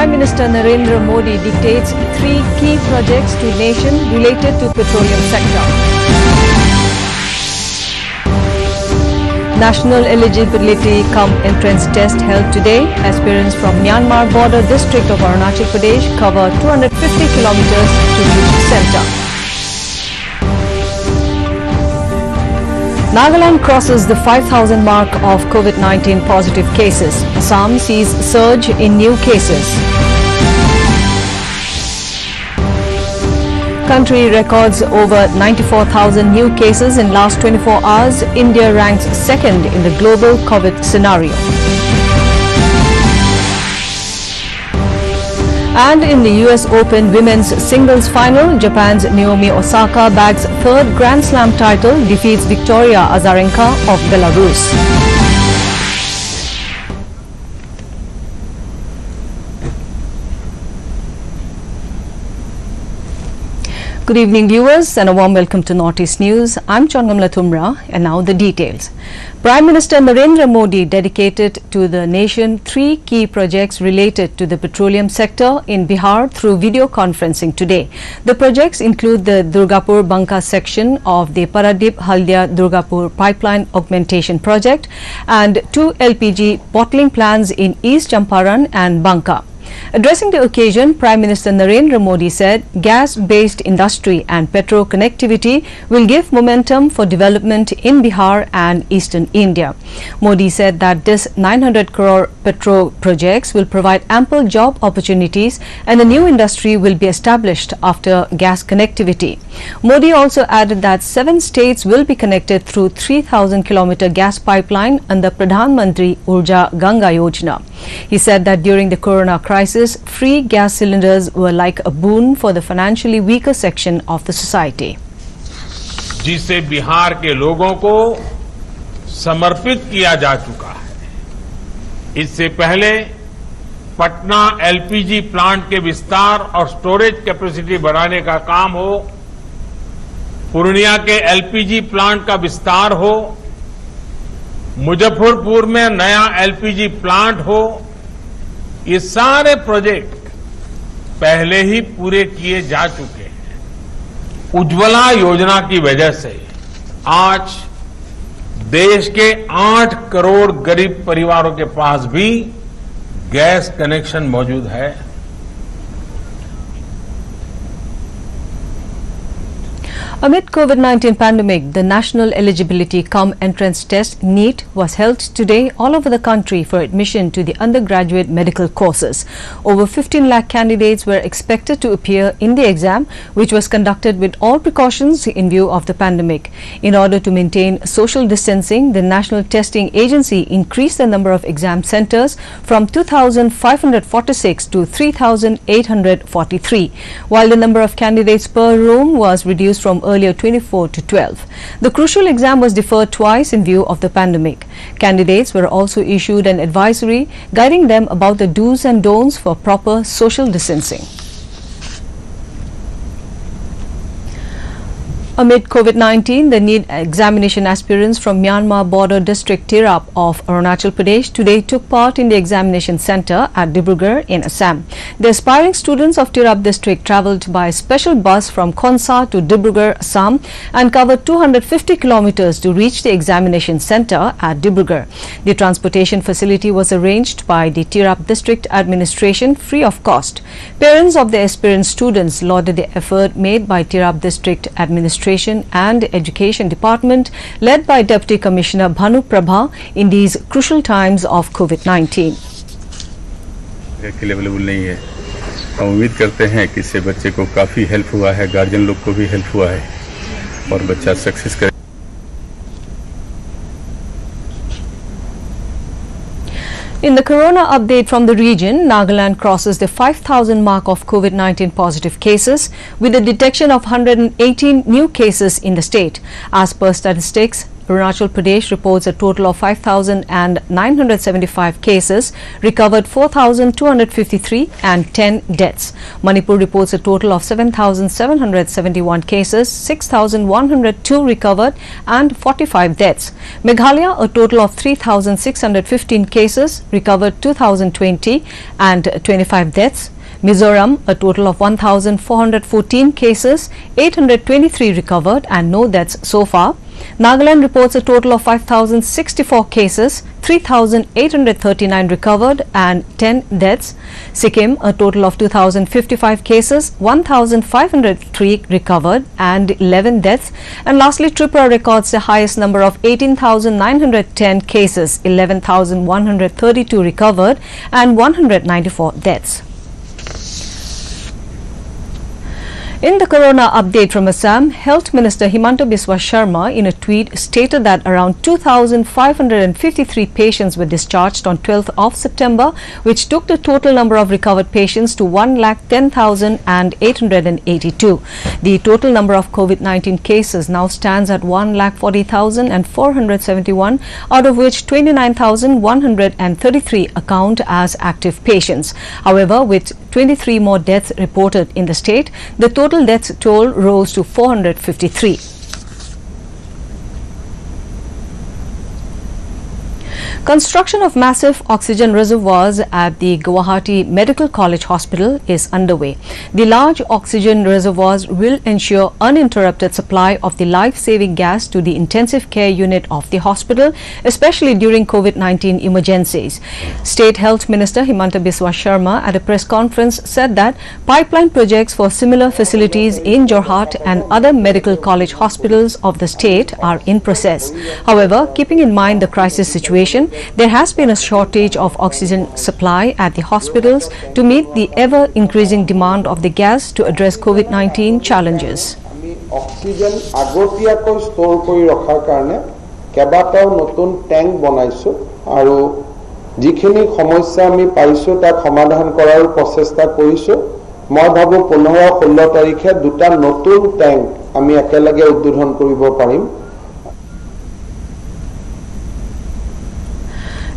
Prime Minister Narendra Modi dictates 3 key projects to nation related to petroleum sector. National eligibility cum entrance test held today. Aspirants from Myanmar border district of Arunachal Pradesh cover 250 kilometers to reach center. Nagaland crosses the 5,000 mark of COVID-19 positive cases. Assam sees surge in new cases. Country records over 94,000 new cases in last 24 hours. India ranks second in the global COVID scenario. And in the US Open Women's Singles Final, Japan's Naomi Osaka bags third Grand Slam title, defeats Victoria Azarenka of Belarus. Good evening viewers and a warm welcome to Northeast News. I'm Changamla Thumra and now the details. Prime Minister Narendra Modi dedicated to the nation 3 key projects related to the petroleum sector in Bihar through video conferencing today. The projects include the Durgapur Banka section of the Paradip Haldia Durgapur pipeline augmentation project and 2 LPG bottling plants in East Champaran and Banka. Addressing the occasion, Prime Minister Narendra Modi said gas-based industry and petro connectivity will give momentum for development in Bihar and eastern India. Modi said that this 900 crore petro projects will provide ample job opportunities and a new industry will be established after gas connectivity. Modi also added that 7 states will be connected through 3,000 kilometer gas pipeline under Pradhan Mantri Urja Ganga Yojana. He said that during the corona crisis, free gas cylinders were like a boon for the financially weaker section of the society. जिसे बिहार के लोगों को समर्पित किया जा चुका है। इससे पहले पटना एलपीजी प्लांट के विस्तार और स्टोरेज कैपेसिटी बढ़ाने का काम हो, पूर्णिया के एलपीजी प्लांट का विस्तार हो, मुजफ्फरपुर में नया एलपीजी प्लांट हो, ये सारे प्रोजेक्ट पहले ही पूरे किए जा चुके हैं। उज्ज्वला योजना की वजह से आज देश के 8 करोड़ गरीब परिवारों के पास भी गैस कनेक्शन मौजूद है। Amid COVID-19 pandemic, the National Eligibility cum entrance test NEET was held today all over the country for admission to the undergraduate medical courses. Over 15 lakh candidates were expected to appear in the exam, which was conducted with all precautions in view of the pandemic. In order to maintain social distancing, the National Testing Agency increased the number of exam centers from 2,546 to 3,843, while the number of candidates per room was reduced from earlier 24 to 12. The crucial exam was deferred twice in view of the pandemic. Candidates were also issued an advisory guiding them about the do's and don'ts for proper social distancing. Amid COVID-19, the NEET examination aspirants from Myanmar border district Tirap of Arunachal Pradesh today took part in the examination center at Dibrugarh in Assam. The aspiring students of Tirap district travelled by special bus from Khonsa to Dibrugarh, Assam and covered 250 kilometers to reach the examination center at Dibrugarh. The transportation facility was arranged by the Tirap district administration free of cost. Parents of the aspirant students lauded the effort made by Tirap district administration and Education Department led by Deputy Commissioner Bhanu Prabha in these crucial times of COVID-19. Available नहीं है। हम उम्मीद करते हैं कि इससे बच्चे को काफ़ी हेल्प हुआ है, गार्जियन लोग को भी हेल्प हुआ है और बच्चा सक्सेस करे। In the corona update from the region, Nagaland crosses the 5,000 mark of COVID-19 positive cases with a detection of 118 new cases in the state. As per statistics, Arunachal Pradesh reports a total of 5,975 cases, recovered 4,253 and 10 deaths. Manipur reports a total of 7,771 cases, 6,102 recovered and 45 deaths. Meghalaya a total of 3,615 cases, recovered 2,020 and 25 deaths. Mizoram a total of 1,414 cases, 823 recovered and no deaths so far. Nagaland reports a total of 5,064 cases, 3,839 recovered and 10 deaths. Sikkim a total of 2,055 cases, 1,503 recovered and 11 deaths. And lastly, Tripura records the highest number of 18,910 cases, 11,132 recovered and 194 deaths. In the corona update from Assam, Health Minister Himanta Biswa Sharma in a tweet stated that around 2,553 patients were discharged on 12th of September, which took the total number of recovered patients to 1,10,882. The total number of COVID-19 cases now stands at 1,40,471, out of which 29,133 account as active patients. However, with 23 more deaths reported in the state, the total death toll rose to 453. Construction of massive oxygen reservoirs at the Guwahati Medical College Hospital is underway. The large oxygen reservoirs will ensure uninterrupted supply of the life-saving gas to the intensive care unit of the hospital, especially during COVID-19 emergencies. State Health Minister Himanta Biswa Sharma at a press conference said that pipeline projects for similar facilities in Jorhat and other medical college hospitals of the state are in process. However, keeping in mind the crisis situation, there has been a shortage of oxygen supply at the hospitals to meet the ever-increasing demand of the gas to address COVID-19 challenges. Oxygen agotiyakoi store kori rakhar karone kebatao notun tank banaisu aru jikhini samasya ami paisu tak samadhan korar prochesta korisu. Moi bhabu 15-16 tarikhe duta notun tank ami ekelage uddodhon koribo parim.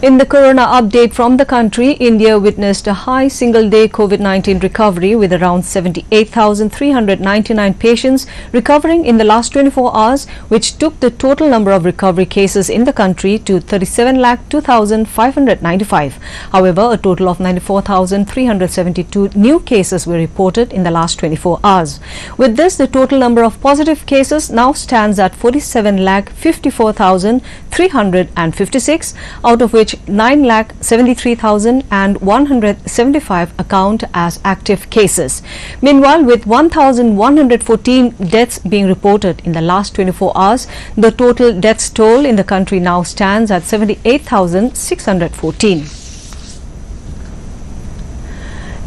In the corona update from the country, India witnessed a high single-day COVID-19 recovery with around 78,399 patients recovering in the last 24 hours, which took the total number of recovery cases in the country to 37,02,595. However, a total of 94,372 new cases were reported in the last 24 hours. With this, the total number of positive cases now stands at 47,54,356, out of which 9,73,175 account as active cases. Meanwhile, with 1,114 deaths being reported in the last 24 hours, the total deaths toll in the country now stands at 78,614.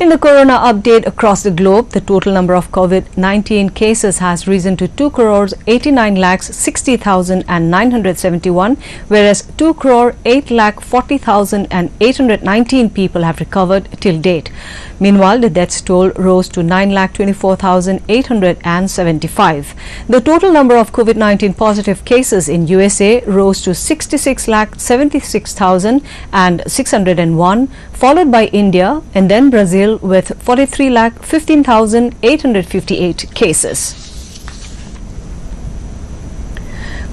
In the corona update across the globe, the total number of COVID-19 cases has risen to 2,89,60,971, whereas 2,08,40,819 people have recovered till date. Meanwhile, the death toll rose to 9,24,875. The total number of COVID-19 positive cases in USA rose to 66,76,601, followed by India and then Brazil with 43,15,858 cases.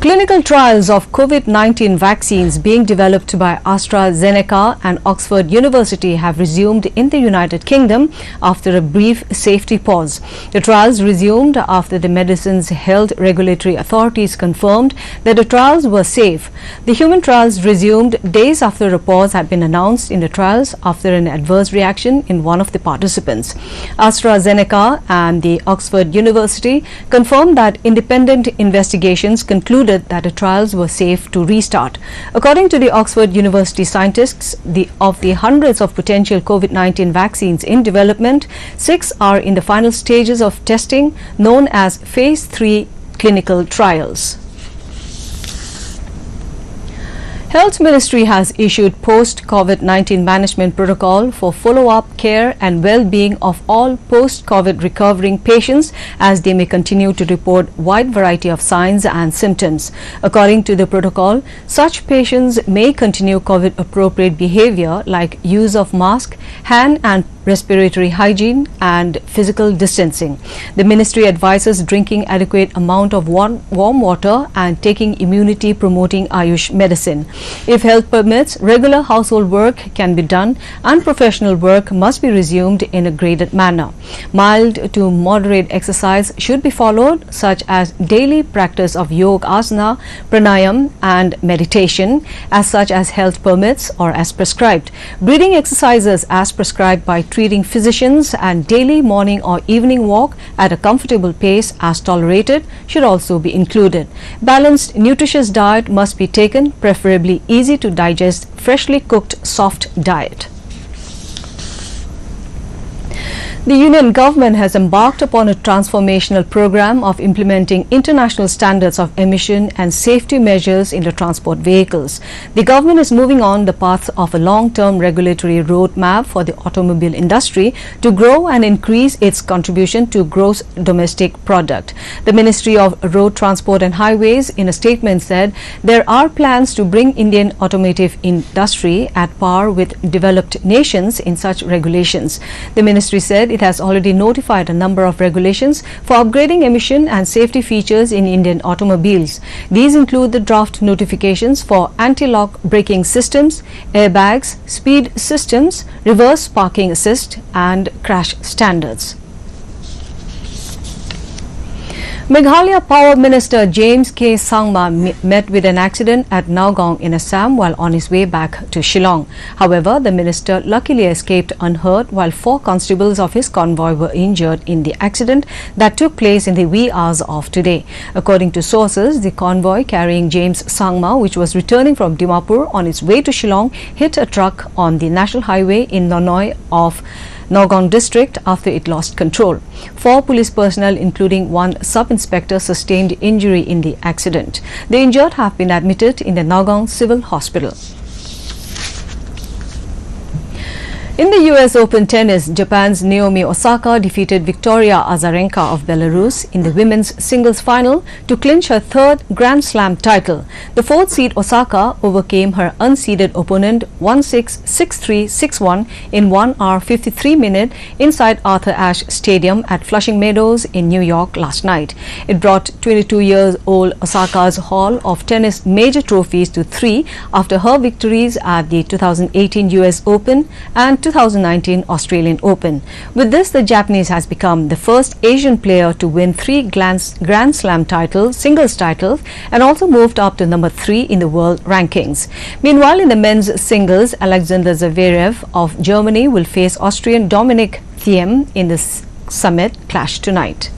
Clinical trials of COVID-19 vaccines being developed by AstraZeneca and Oxford University have resumed in the United Kingdom after a brief safety pause. The trials resumed after the medicine's health regulatory authorities confirmed that the trials were safe. The human trials resumed days after a pause had been announced in the trials after an adverse reaction in one of the participants. AstraZeneca and the Oxford University confirmed that independent investigations concluded that the trials were safe to restart. According to the Oxford University scientists, of the hundreds of potential COVID-19 vaccines in development, 6 are in the final stages of testing, known as Phase 3 clinical trials. Health Ministry has issued post-COVID-19 management protocol for follow-up care and well-being of all post-COVID recovering patients as they may continue to report wide variety of signs and symptoms. According to the protocol, such patients may continue COVID-appropriate behavior like use of mask, hand and respiratory hygiene and physical distancing. The ministry advises drinking adequate amount of warm water and taking immunity-promoting Ayush medicine. If health permits, regular household work can be done and professional work must be resumed in a graded manner. Mild to moderate exercise should be followed, such as daily practice of yoga asana, pranayam and meditation, as such as health permits or as prescribed. Breathing exercises as prescribed by treating physicians and daily morning or evening walk at a comfortable pace as tolerated should also be included. Balanced, nutritious diet must be taken, preferably easy to digest, freshly cooked, soft diet. The Union government has embarked upon a transformational program of implementing international standards of emission and safety measures into transport vehicles. The government is moving on the path of a long-term regulatory roadmap for the automobile industry to grow and increase its contribution to gross domestic product. The Ministry of Road Transport and Highways in a statement said there are plans to bring Indian automotive industry at par with developed nations in such regulations. The ministry said it has already notified a number of regulations for upgrading emission and safety features in Indian automobiles. These include the draft notifications for anti-lock braking systems, airbags, speed systems, reverse parking assist and crash standards. Meghalaya Power Minister James K. Sangma met with an accident at Nagaon in Assam while on his way back to Shillong. However, the minister luckily escaped unhurt while 4 constables of his convoy were injured in the accident that took place in the wee hours of today. According to sources, the convoy carrying James Sangma, which was returning from Dimapur on its way to Shillong, hit a truck on the national highway in Nonoi of Nagaon district after it lost control. 4 police personnel, including 1 sub-inspector, sustained injury in the accident. The injured have been admitted in the Nagaon Civil Hospital. In the US Open tennis, Japan's Naomi Osaka defeated Victoria Azarenka of Belarus in the women's singles final to clinch her 3rd Grand Slam title. The 4th seed Osaka overcame her unseeded opponent 1-6, 6-3, 6-1 in 1 hour 53 minutes inside Arthur Ashe Stadium at Flushing Meadows in New York last night. It brought 22-year-old Osaka's haul of tennis major trophies to 3 after her victories at the 2018 US Open and 2019 Australian Open. With this, the Japanese has become the first Asian player to win 3 Grand Slam titles, singles titles, and also moved up to number 3 in the world rankings. Meanwhile, in the men's singles, Alexander Zverev of Germany will face Austrian Dominic Thiem in the summit clash tonight.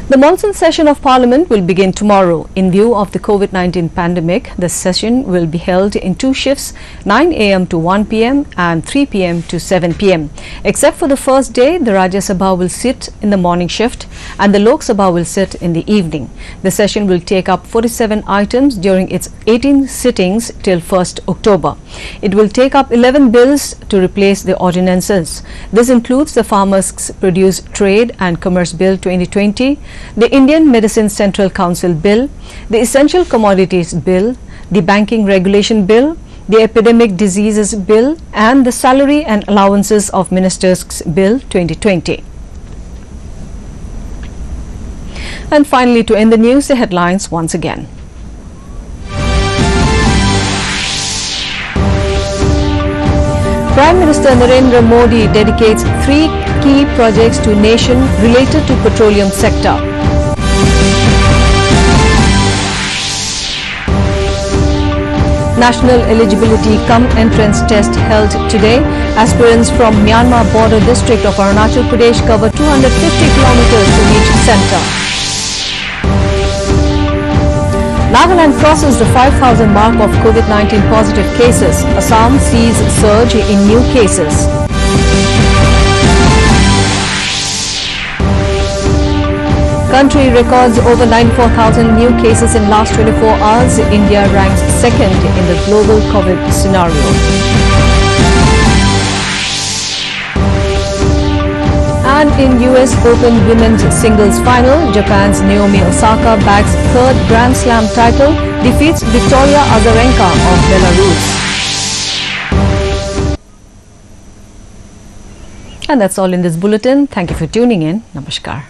The monsoon session of Parliament will begin tomorrow. In view of the COVID-19 pandemic, the session will be held in 2 shifts, 9 a.m. to 1 p.m. and 3 p.m. to 7 p.m. Except for the first day, the Rajya Sabha will sit in the morning shift and the Lok Sabha will sit in the evening. The session will take up 47 items during its 18 sittings till 1st October. It will take up 11 bills to replace the ordinances. This includes the Farmers Produce Trade and Commerce Bill 2020, the Indian Medicines Central Council Bill, the Essential Commodities Bill, the Banking Regulation Bill, the Epidemic Diseases Bill and the Salary and Allowances of Ministers Bill 2020. And finally, to end the news, the headlines once again. Prime Minister Narendra Modi dedicates 3 key projects to nation related to petroleum sector. National eligibility cum entrance test held today. Aspirants from Myanmar border district of Arunachal Pradesh cover 250 kilometers to reach center. Nagaland crosses the 5,000 mark of COVID-19 positive cases. Assam sees surge in new cases. Country records over 94,000 new cases in last 24 hours. India ranks second in the global COVID scenario. And in US Open Women's Singles Final, Japan's Naomi Osaka bags third Grand Slam title, defeats Victoria Azarenka of Belarus. And that's all in this bulletin. Thank you for tuning in. Namaskar.